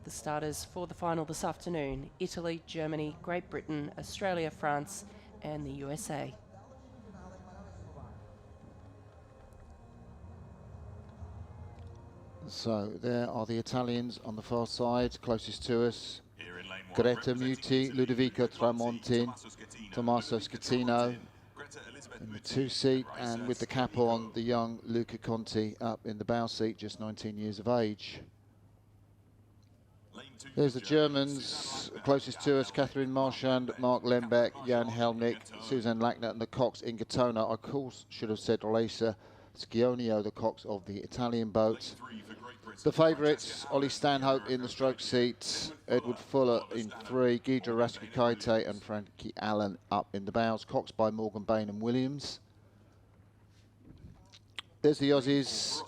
The starters for the final this afternoon: Italy, Germany, Great Britain, Australia, France and the USA. So there are the Italians on the far side, closest to us. Greta Muti, Ludovico Tramontin, Tommaso Schettino in the 2-seat, and with the cap on, the young Luca Conti up in the bow seat, just 19 years of age. There's the Germans closest to us: Catherine Marchand, Mark Lembeck, Jan Helmich, Suzanne Lackner, and the Cox in Gatona. I, of course, should have said Olesa Schionio, the Cox of the Italian boat. The favourites: Ollie Stanhope in the stroke seat, Edward Fuller in 3, Guido Raskukaite and Frankie Allen up in the bows, Cox by Morgan Bain and Williams. There's the Aussies.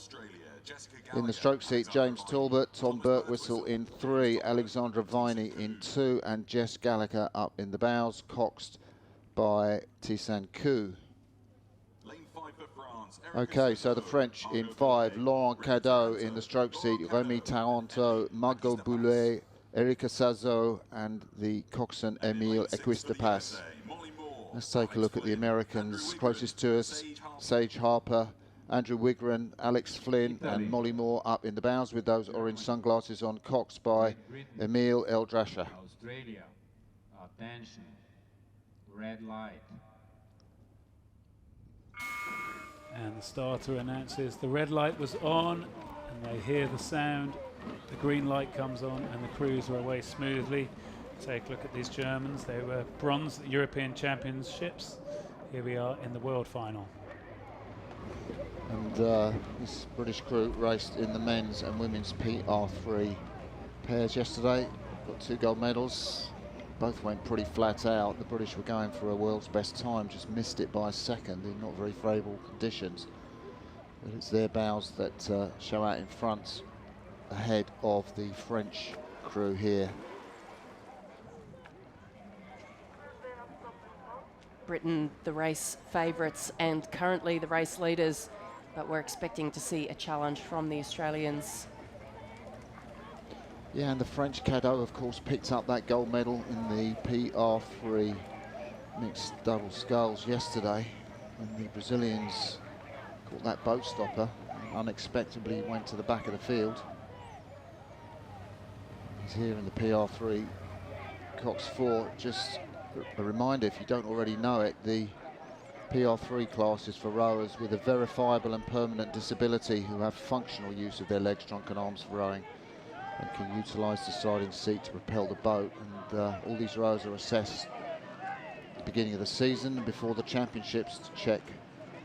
In the stroke seat: James Talbot, Tom Birtwistle in 3, Alexandra Viney in 2, and Jess Gallagher up in the bows, coxed by Tisan Koo. Okay, so the French in 5, Laurent Cadeau in the stroke seat, Rémi Taranto, Margot Boulet, Erika Sazo, and the coxswain Emile Equistapas. Let's take a look at the Americans. Closest to us: Sage Harper, Andrew Wigren, Alex Flynn and Molly Moore up in the bows with those orange sunglasses on, coxed by Emile Eldrasha. Australia, attention, red light. And the starter announces the red light was on, and they hear the sound. The green light comes on and the crews are away smoothly. Take a look at these Germans. They were bronze at European Championships. Here we are in the world final. And this British crew raced in the men's and women's PR3 pairs yesterday. Got 2 gold medals. Both went pretty flat out. The British were going for a world's best time, just missed it by a second in not very favourable conditions. But it's their bows that show out in front ahead of the French crew here. Britain, the race favourites and currently the race leaders, but we're expecting to see a challenge from the Australians. Yeah, and the French Cadeau, of course, picked up that gold medal in the PR3 mixed double sculls yesterday, and the Brazilians caught that boat stopper and unexpectedly went to the back of the field. He's here in the PR3 Cox 4. Just a reminder, if you don't already know it, the PR3 class is for rowers with a verifiable and permanent disability who have functional use of their legs, trunk and arms for rowing, and can utilise the sliding seat to propel the boat. And all these rowers are assessed at the beginning of the season before the championships to check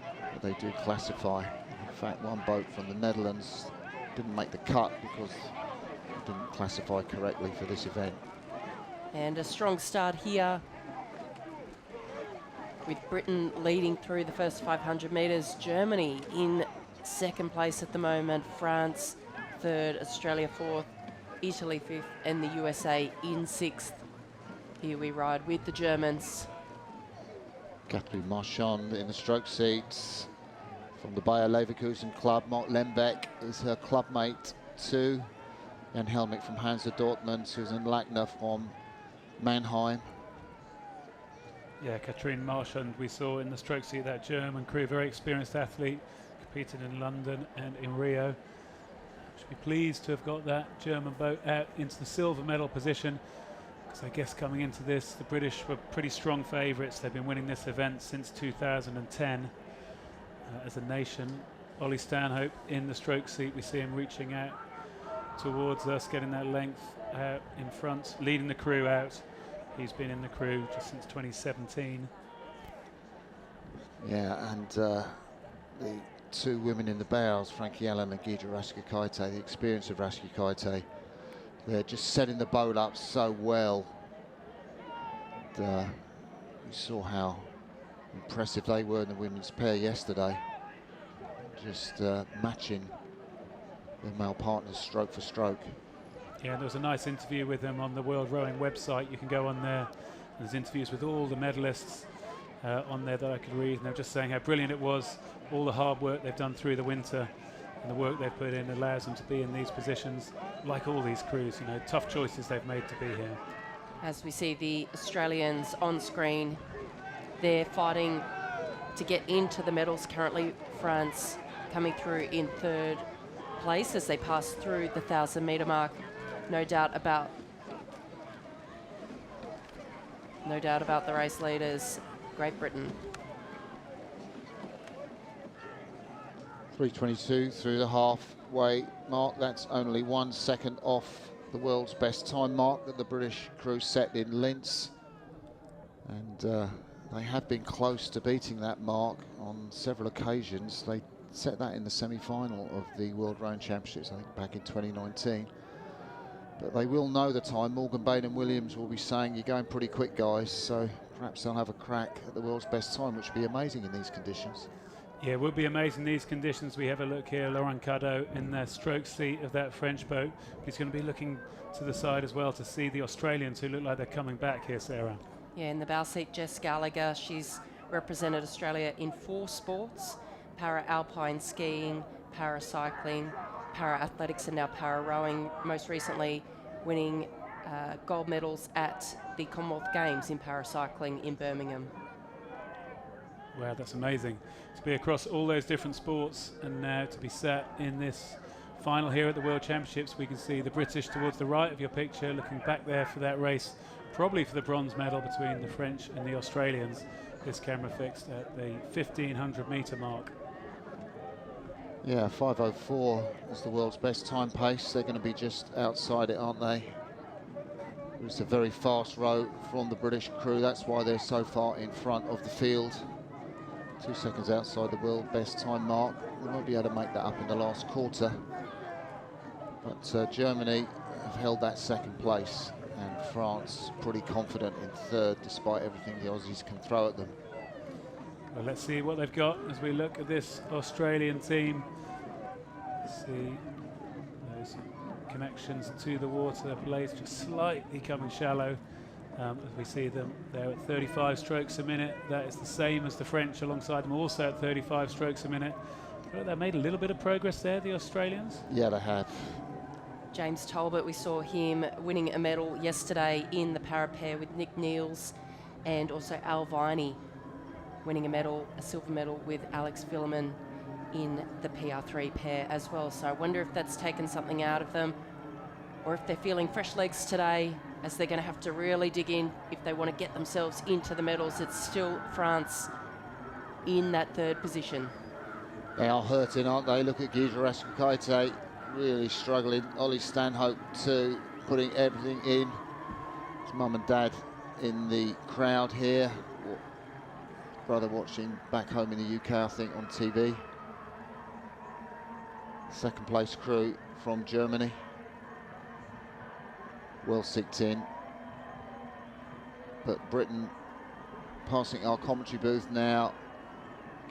that they do classify. In fact, one boat from the Netherlands didn't make the cut because it didn't classify correctly for this event. And a strong start here, with Britain leading through the first 500 metres. Germany in second place at the moment, France third, Australia fourth, Italy fifth and the USA in sixth. Here we ride with the Germans. Catherine Marchand in the stroke seats from the Bayer Leverkusen club. Mark Lembeck is her club mate too. Jan Helmich from Hansa Dortmund, Susan Lackner from Mannheim. Yeah, Catherine Marchand we saw in the stroke seat, that German crew, very experienced athlete, competed in London and in Rio. Should be pleased to have got that German boat out into the silver medal position, because I guess coming into this, the British were pretty strong favourites. They've been winning this event since 2010 as a nation. Ollie Stanhope in the stroke seat, we see him reaching out towards us, getting that length out in front, leading the crew out. He's been in the crew just since 2017. Yeah, and the 2 women in the bows, Frankie Allen and Guido Raskukaite, the experience of Raskukaite, they're just setting the boat up so well. And, you saw how impressive they were in the women's pair yesterday, just matching their male partners stroke for stroke. Yeah, there was a nice interview with them on the World Rowing website. You can go on there. There's interviews with all the medalists on there that I could read, and they're just saying how brilliant it was, all the hard work they've done through the winter, and the work they've put in allows them to be in these positions, like all these crews. You know, tough choices they've made to be here. As we see the Australians on screen, they're fighting to get into the medals currently. France coming through in third place as they pass through the 1,000-metre mark. No doubt about the race leaders, Great Britain. 3:22 through the halfway mark. That's only 1 second off the world's best time mark that the British crew set in Linz. And they have been close to beating that mark on several occasions. They set that in the semi-final of the World Rowing Championships, I think back in 2019. But they will know the time. Morgan Bain and Williams will be saying, you're going pretty quick, guys, so perhaps they'll have a crack at the world's best time, which would be amazing in these conditions. Yeah, it would be amazing in these conditions. We have a look here, Laurent Cadeau in the stroke seat of that French boat. He's going to be looking to the side as well to see the Australians who look like they're coming back here, Sarah. Yeah, in the bow seat, Jess Gallagher. She's represented Australia in 4 sports: para-alpine skiing, para-cycling, para-athletics, and now para-rowing, most recently winning gold medals at the Commonwealth Games in para-cycling in Birmingham. Wow, that's amazing. To be across all those different sports and now to be sat in this final here at the World Championships. We can see the British towards the right of your picture, looking back there for that race, probably for the bronze medal between the French and the Australians. This camera fixed at the 1,500 metre mark. Yeah, 5:04 is the world's best time pace. They're going to be just outside it, aren't they? It's a very fast row from the British crew. That's why they're so far in front of the field. 2 seconds outside the world best time mark. They won't be able to make that up in the last quarter. But Germany have held that second place, and France pretty confident in third, despite everything the Aussies can throw at them. Well, let's see what they've got as we look at this Australian team. See those connections to the water, blades just slightly coming shallow. As we see them there at 35 strokes a minute. That is the same as the French alongside them, also at 35 strokes a minute. But they made a little bit of progress there, the Australians. Yeah, they have. James Talbot, we saw him winning a medal yesterday in the para pair with Nick Niels, and also Al Viney winning a silver medal with Alex Villeman in the PR3 pair as well. So I wonder if that's taken something out of them, or if they're feeling fresh legs today, as they're going to have to really dig in if they want to get themselves into the medals. It's still France in that third position. They are hurting, aren't they? Look at Guy Rasmussen, really struggling. Ollie Stanhope too, putting everything in. His mum and dad in the crowd here. Brother watching back home in the UK, I think, on TV. Second place crew from Germany. Well sicked in. But Britain passing our commentary booth now,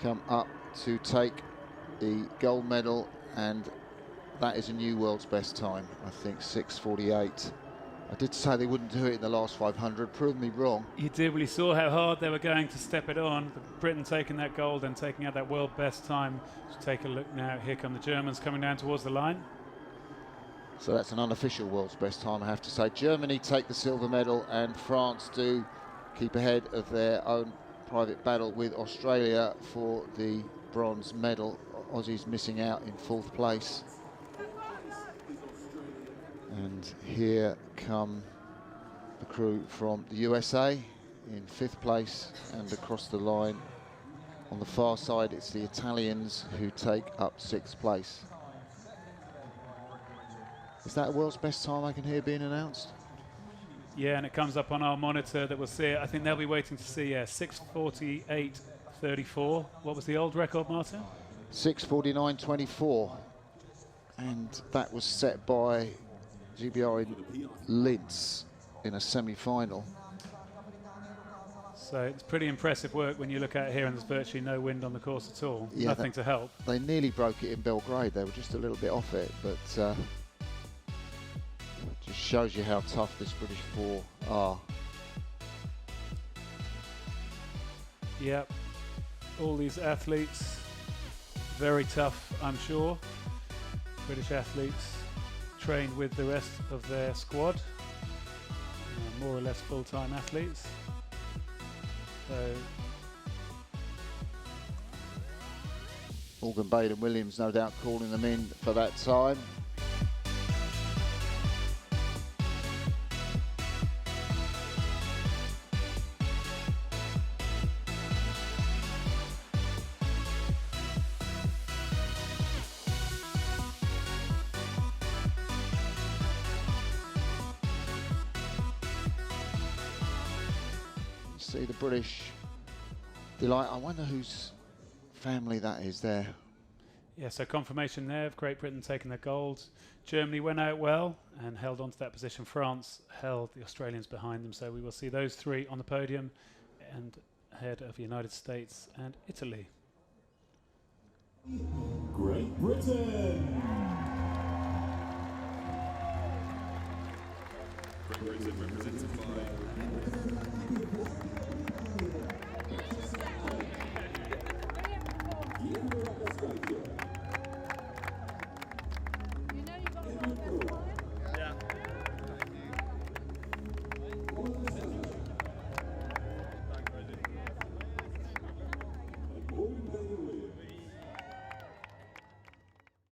come up to take the gold medal, and that is a new world's best time, I think, 6:48. I did say they wouldn't do it in the last 500, proved me wrong. You did. Well, you saw how hard they were going to step it on. Britain taking that gold and taking out that world best time. Let's take a look now. Here come the Germans coming down towards the line. So that's an unofficial world's best time, I have to say. Germany take the silver medal, and France do keep ahead of their own private battle with Australia for the bronze medal. Aussies missing out in 4th place. And here come the crew from the USA in 5th place, and across the line on the far side it's the Italians who take up 6th place. Is that a world's best time I can hear being announced? Yeah, and it comes up on our monitor that we'll see it. I think they'll be waiting to see 6:48.34. What was the old record, Martin? 6:49.24, and that was set by GBR in Linz in a semi-final. So it's pretty impressive work when you look at it here, and there's virtually no wind on the course at all. Yeah, nothing to help. They nearly broke it in Belgrade. They were just a little bit off it, but just shows you how tough this British 4 are. Yep, all these athletes, very tough, I'm sure. British athletes trained with the rest of their squad, more or less full-time athletes. So Morgan Baden-Williams no doubt calling them in for that time. See the British delight. I wonder whose family that is there. yeah, so confirmation there of Great Britain taking the gold. Germany went out well and held on to that position. France held the Australians behind them. So we will see those three on the podium and ahead of the United States and Italy. Great Britain! Great Britain represented by